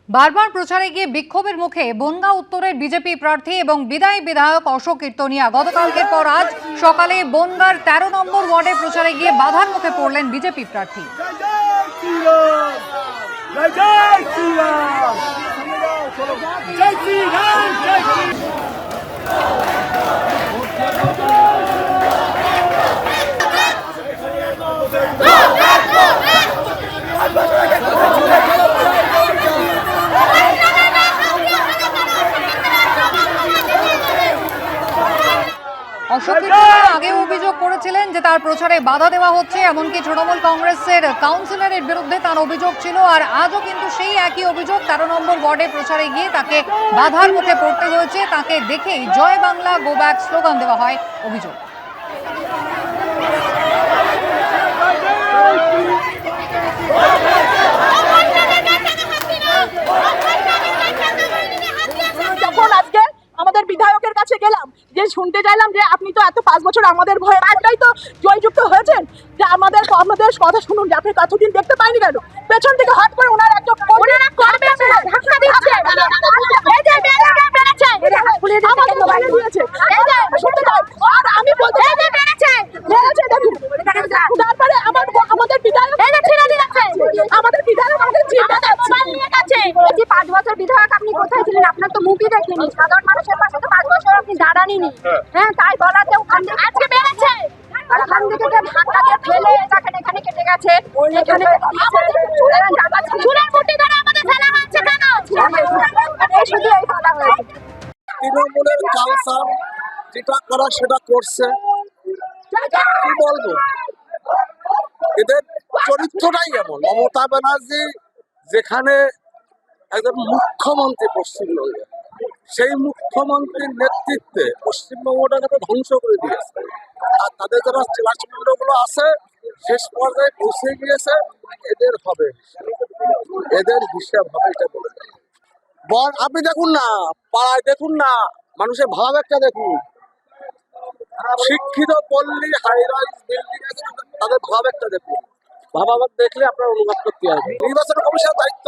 বারবার প্রচারে গিয়ে বিক্ষোভের মুখে বনগাঁ উত্তরের বিজেপি প্রার্থী এবং বিদায়ী বিধায়ক অশোক কীর্তনিয়া গতকালকের পর আজ সকালে বনগাঁর ১৩ নম্বর ওয়ার্ডে প্রচারে গিয়ে বাধার মুখে পড়লেন বিজেপি প্রার্থী। অশোক কীর্তনিয়া আগে অভিযোগ করেছিলেন যে তার প্রচারে বাধা দেওয়া হচ্ছে, এমনকি তৃণমূল কংগ্রেসের কাউন্সিলরের বিরুদ্ধে তার অভিযোগ ছিল। আর আজও কিন্তু সেই একই অভিযোগ, ১৩ নম্বর ওয়ার্ডে প্রচারে গিয়ে তাকে বাধার মুখে পড়তে হয়েছে। তাকে দেখেই জয় বাংলা গো ব্যাক স্লোগান দেওয়া হয় অভিযোগ। যখন আজকে আমাদের বিধায়কের কাছে গেলাম, যে শুনতে চাইলাম যে আপনি তো এত 5 বছর আমাদের ভয়ে একটাই তো জয়যুক্ত হয়েছেন, যে আমাদের কথা শুনুন, যে আপনি কতদিন দেখতে পাইনি কেন? পেছন থেকে হট করে ওনার একটা ধাক্কা দিচ্ছে, আর আমি বলতে তারপরে আমাদের বিধায়ক আমাদের 5 বছর বিধায়ক আপনি কোথায় ছিলেন? আপনার তো মুভি দেখিনি, সাধারণ মানুষের পাশে তো 5 বছর আপনি দাঁড়াননি। হ্যাঁ, তাই বলাতেও আজকে বেড়েছে, আর ওখান থেকে ধাক্কা দিয়ে ফেলে এখানে কেটে গেছে। এখানে চুলের মুঠি ধরে আমাদের ফেলা হচ্ছে কেন? শুধু এই বলা হয়েছে। তৃণমূলের কালচার যেটা করা সেটা করছে, কি বলবো, এদের চরিত্রটাই এমন। মমতা ব্যানার্জি যেখানে একজন মুখ্যমন্ত্রী পশ্চিমবঙ্গে, সেই মুখ্যমন্ত্রীর নেতৃত্বে পশ্চিমবঙ্গটাকে ধ্বংস করে দিয়েছে। আর তাদের যারা জেলাগুলো আছে শেষ পর্যায়ে পৌঁছে গিয়েছে, এদের হবে, এদের হিসাব হবে। এটা বলে আপনি দেখুন না, পাড়ায় দেখুন না, মানুষের ভাব একটা দেখুন। শিক্ষিত পল্লী হাই রাইজ বিল্ডিং আছে, তাদের ভাব একটা দেখুন। ভাব দেখলে আপনার অনুভব করতে হবে। নির্বাচন কমিশনের দায়িত্ব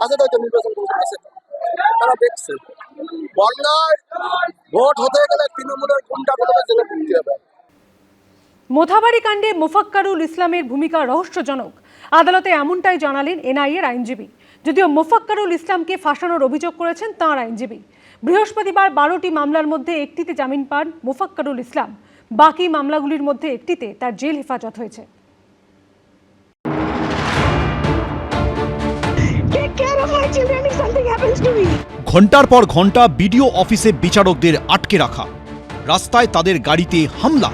আছে, তো নির্বাচন কমিশন আছে, তারা দেখছে। বন্যায় ভোট হতে গেলে তৃণমূলের গুন্ডাগুলোকে জেলে দিতে হবে। মোথাবাড়ি কাণ্ডে মোফাক্কারুল ইসলামের ভূমিকা রহস্যজনক। আদালতে এমনটাই জানালেন এনআইএর আইনজীবী। যদিও মোফাক্কারুল ইসলামকে ফাঁসানোর অভিযোগ করেছেন তাঁর আইনজীবী। বৃহস্পতিবার 12টি মামলার মধ্যে একটিতে জামিন পান মোফাক্কারুল ইসলাম। বাকি মামলাগুলির মধ্যে একটিতে তার জেল হেফাজত হয়েছে। ঘন্টার পর ঘন্টা বিডিও অফিসে বিচারকদের আটকে রাখা, রাস্তায় তাদের গাড়িতে হামলা।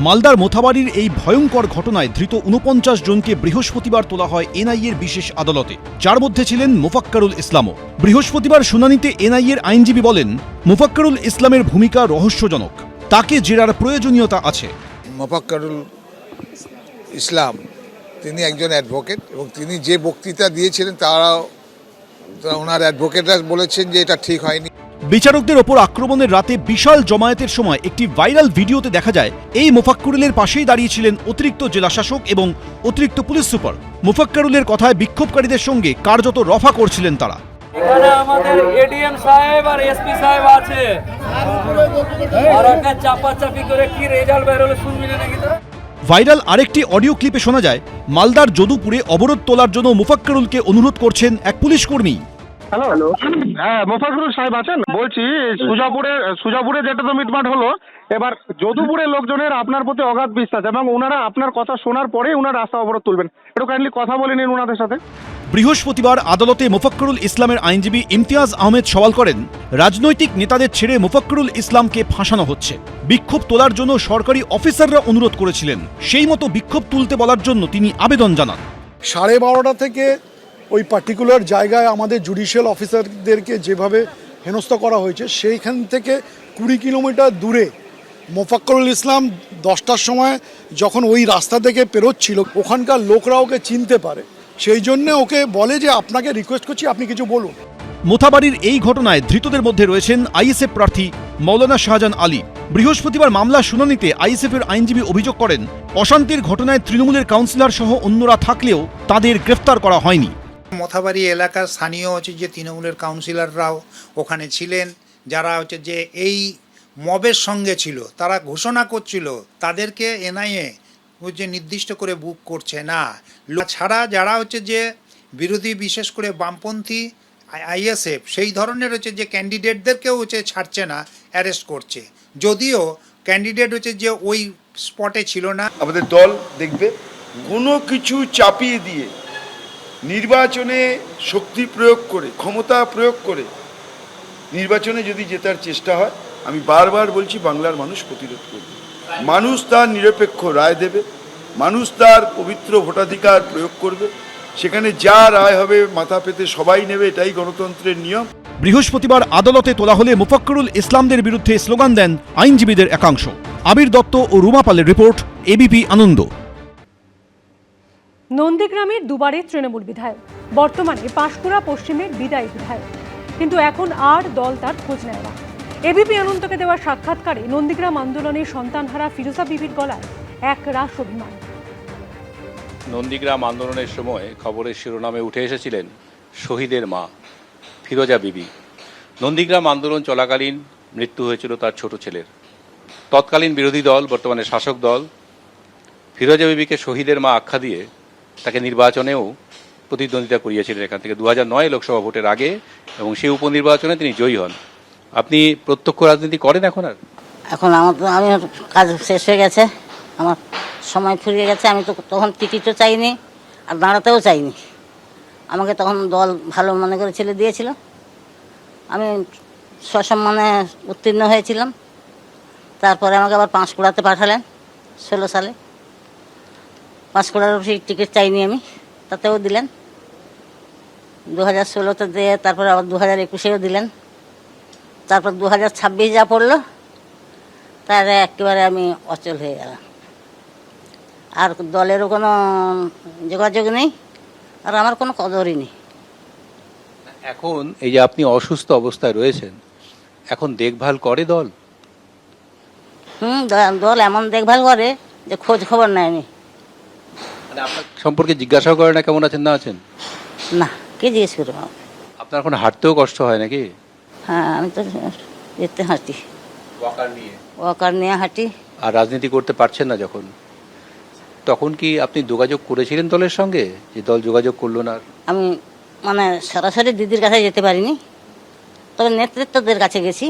মালদার মোথাবাড়ির এই ভয়ঙ্কর ঘটনায় ধৃত 49 জনকে বৃহস্পতিবার তোলা হয় এনআইএর বিশেষ আদালতে, যার মধ্যে ছিলেন মোফাক্কারুল ইসলামও। বৃহস্পতিবার শুনানিতে এনআইএর আইনজীবী বলেন, মোফাক্কারুল ইসলামের ভূমিকা রহস্যজনক, তাকে জেরার প্রয়োজনীয়তা আছে। মোফাক্কারুল ইসলাম তিনি একজন অ্যাডভোকেট, এবং তিনি যে বক্তৃতা দিয়েছিলেন ওনার অ্যাডভোকেটরা বলেছেন যে এটা ঠিক হয়নি। বিচারকদের ওপর আক্রমণের রাতে বিশাল জমায়েতের সময় একটি ভাইরাল ভিডিওতে দেখা যায় এই মোফাক্কারুলের পাশেই দাঁড়িয়েছিলেন অতিরিক্ত জেলা শাসক এবং অতিরিক্ত পুলিশ সুপার। মোফাক্কারুলের কথায় বিক্ষোভকারীদের সঙ্গে কার্যত রফা করছিলেন তারা। এখানে আমাদের এডিএম সাহেব আর এসপি সাহেব আছে, আর একটা চাপাচাপি করে কি রেজাল্ট বের হলো শুনবি না নাকি তোরা? ভাইরাল আরেকটি অডিও ক্লিপে শোনা যায় মালদার যদুপুরে অবরোধ তোলার জন্য মোফাক্কারুলকে অনুরোধ করছেন এক পুলিশ কর্মী। হ্যালো, হ্যাঁ মোফাক্কারুল সাহেব আছেন? বলছি সুজাপুরে যেটা তো মিটমাট হলো, এবার যদুপুরের লোকজনের আপনার প্রতি অগাধ বিশ্বাস, এবং ওনারা আপনার কথা শোনার পরেই ওনারা রাস্তা অবরোধ তুলবেন। একটু কাইন্ডলি কথা বলে নিন ওনাদের সাথে। বৃহস্পতিবার আদালতে মোফাক্কারুল ইসলামের আইনজীবী ইমতিয়াজ আহমেদ সওয়াল করেন, রাজনৈতিক নেতাদের ছেড়ে মোফাক্কারুল ইসলামকে ফাঁসানো হচ্ছে। বিক্ষোভ তোলার জন্য সরকারি অফিসাররা অনুরোধ করেছিলেন, সেই মতো বিক্ষোভ তুলতে বলার জন্য তিনি আবেদন জানান। 12:30 থেকে ওই পার্টিকুলার জায়গায় আমাদের জুডিশিয়াল অফিসারদেরকে যেভাবে হেনস্থা করা হয়েছে, সেইখান থেকে 20 কিলোমিটার দূরে মোফাক্কারুল ইসলাম 10টার সময় যখন ওই রাস্তা থেকে পেরোচ্ছিল, ওখানকার লোকরা ওকে চিনতে পারে, সেই জন্য ওকে বলে যে আপনাকে রিকোয়েস্ট করছি আপনি কিছু বলুন। মোথাবাড়ির এই ঘটনায় ধৃতদের মধ্যে রয়েছেন আইএসএফ প্রার্থী মৌলানা শাহজাহান আলী। বৃহস্পতিবার মামলা শুনানিতে আইএসএফের আইনজীবী অভিযোগ করেন, অশান্তির ঘটনায় তৃণমূলের কাউন্সিলর সহ অন্যরা থাকলেও তাদের গ্রেফতার করা হয়নি। মথাবাড়ি এলাকার স্থানীয় হচ্ছে যে তৃণমূলের কাউন্সিলররাও ওখানে ছিলেন, যারা হচ্ছে যে এই মবের সঙ্গে ছিল, তারা ঘোষণা করছিল তাদেরকে এনআইএ হচ্ছে নির্দিষ্ট করে বুক করছে না। ছাড়া যারা হচ্ছে যে বিরোধী, বিশেষ করে বামপন্থী আইএসএফ, সেই ধরনের হচ্ছে যে ক্যান্ডিডেটদেরকেও হচ্ছে ছাড়ছে না, অ্যারেস্ট করছে, যদিও ক্যান্ডিডেট হচ্ছে যে ওই স্পটে ছিল না। আমাদের দল দেখবে কোনো কিছু চাপিয়ে দিয়ে নির্বাচনে শক্তি প্রয়োগ করে, ক্ষমতা প্রয়োগ করে নির্বাচনে যদি জেতার চেষ্টা হয়, আমি বারবার বলছি বাংলার মানুষ প্রতিরোধ করবে। মানুষ তার নিরপেক্ষ রায় দেবে, মানুষ তার পবিত্র ভোটাধিকার প্রয়োগ করবে, সেখানে যা রায় হবে মাথা পেতে সবাই নেবে, এটাই গণতন্ত্রের নিয়ম। বৃহস্পতিবার আদালতে তোলা হলে মুফাক্করুল ইসলামদের বিরুদ্ধে স্লোগান দেন আইনজীবীদের একাংশ। আবির দত্ত ও রুমা পালের রিপোর্ট, এবিপি আনন্দ। নন্দীগ্রামের দুবারের তৃণমূল বিধায়ক, বর্তমানে পাঁশকুড়া পশ্চিমের বিদায়ী বিধায়ক, কিন্তু এখন আর দল তার খোঁজ নেয় না। এবিপি আনন্দকে দেওয়া সাক্ষাৎকারে নন্দীগ্রাম আন্দোলনের সন্তানহারা ফিরোজা বিবির গলায় এক রাশ অভিমান। নন্দীগ্রাম আন্দোলনের সময় খবরের শিরোনামে উঠে এসেছিলেন শহীদের মা ফিরোজা বিবি। নন্দীগ্রাম আন্দোলন চলাকালীন মৃত্যু হয়েছিল তার ছোট ছেলের। তৎকালীন বিরোধী দল, বর্তমানে শাসক দল, ফিরোজা বিবিকে শহীদের মা আখ্যা দিয়ে তাকে নির্বাচনেও প্রতিদ্বন্দ্বিতা করিয়েছিলেন এখান থেকে 2009 লোকসভা ভোটের আগে, এবং সেই উপনির্বাচনে তিনি জয়ী হন। আপনি প্রত্যক্ষ রাজনীতি করেন এখন? আর এখন আমি কাজ শেষ হয়ে গেছে, আমার সময় ফুরিয়ে গেছে। আমি তো তখন টিকিটও চাইনি আর দাঁড়াতেও চাইনি। আমাকে তখন দল ভালো মনে করে ছেলে দিয়েছিল, আমি সসম্মানে উত্তীর্ণ হয়েছিলাম। তারপরে আমাকে আবার পাঁশকুড়াতে পাঠালেন 16 সালে। পাঁশকুড়ার সেই টিকিট চাইনি আমি, তাতেও দিলেন। 2016-তে দিয়ে তারপরে আবার 2021-এও দিলেন। তারপর 2026 যা পড়লো, তার একেবারে আমি অচল হয়ে গেলাম। আর দলেরও কোনো যোগাযোগ নেই, আর আমার কোনো কদরই নেই। এখন এই যে আপনি অসুস্থ অবস্থায় রয়েছেন, এখন দেখভাল করে দল? দল এমন দেখভাল করে যে খোঁজ খবর নেয়নি। মানে আপনার সম্পর্কে জিজ্ঞাসাও করে না কেমন আছেন না আছেন? না, কে জিজ্ঞেস করবো? আপনার এখন হাঁটতেও কষ্ট হয় নাকি? হ্যাঁ, আমি তো যেতে হাঁটি, ওয়াকার নিয়ে হাঁটি। আর রাজনীতি করতে পারছেন না যখন, তখন কি আপনি যোগাযোগ করেছিলেন দলের সঙ্গে, যে দল যোগাযোগ করলো না? আমি মানে সরাসরি দিদির কাছে যেতে পারিনি, তবে নেতৃত্বদের কাছে গেছি।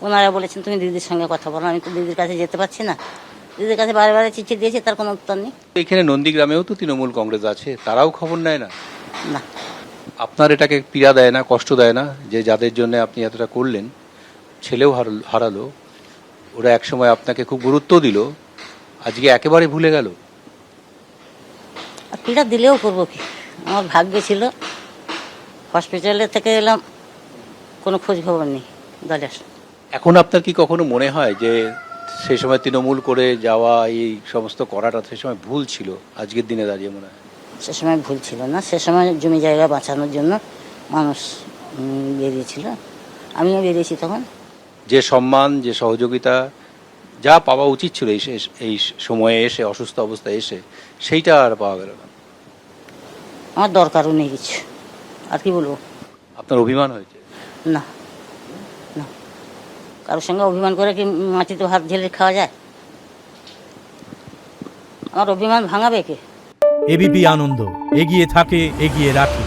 ওনারা বলেছেন তুমি দিদির সঙ্গে কথা বলো। আমি তো দিদির কাছে যেতে পারছি না, দিদির কাছে বারে বারে চিঠি দিয়েছি, তার কোনো উত্তর নেই। এখানে নন্দীগ্রামেও তো তৃণমূল কংগ্রেস আছে, তারাও খবর নেয় না? না। আপনার এটাকে পীড়া দেয় না, কষ্ট দেয় না, যে যাদের জন্য আপনি এতটা করলেন, ছেলেও হারালো, ওরা একসময় আপনাকে খুব গুরুত্ব দিল, আজকে একেবারে ভুলে গেল? আর পীড়া দিলেও করবো কি, আমার ভাগ্যে ছিল। হসপিটালে থেকে এলাম, কোনো খোঁজ খবর নেই দলের। এখন আপনার কি কখনো মনে হয় যে সেই সময় তৃণমূল করে যাওয়া, এই সমস্ত করাটা সেই সময় ভুল ছিল? আজকের দিনে দাঁড়িয়ে মনে হয় সে সময় ভুল ছিল না। সে সময় জমি জায়গা বাঁচানোর জন্য মানুষ বেরিয়েছিল, আমিও বেরিয়েছি তখন। যে সম্মান, যে সহযোগিতা যা পাওয়া উচিত ছিল এই সময়ে এসে, অসুস্থ অবস্থায় এসে, সেইটা আর পাওয়া গেল না। আমার দরকারও নেই কিছু, আর কি বলবো। আপনার অভিমান হয়েছে? না না, কারোর সঙ্গে অভিমান করে কি মাটিতে হাত ঢেলে খাওয়া যায়? আমার অভিমান ভাঙাবে কে? এবিপি আনন্দ, এগিয়ে থাকে, এগিয়ে রাখে।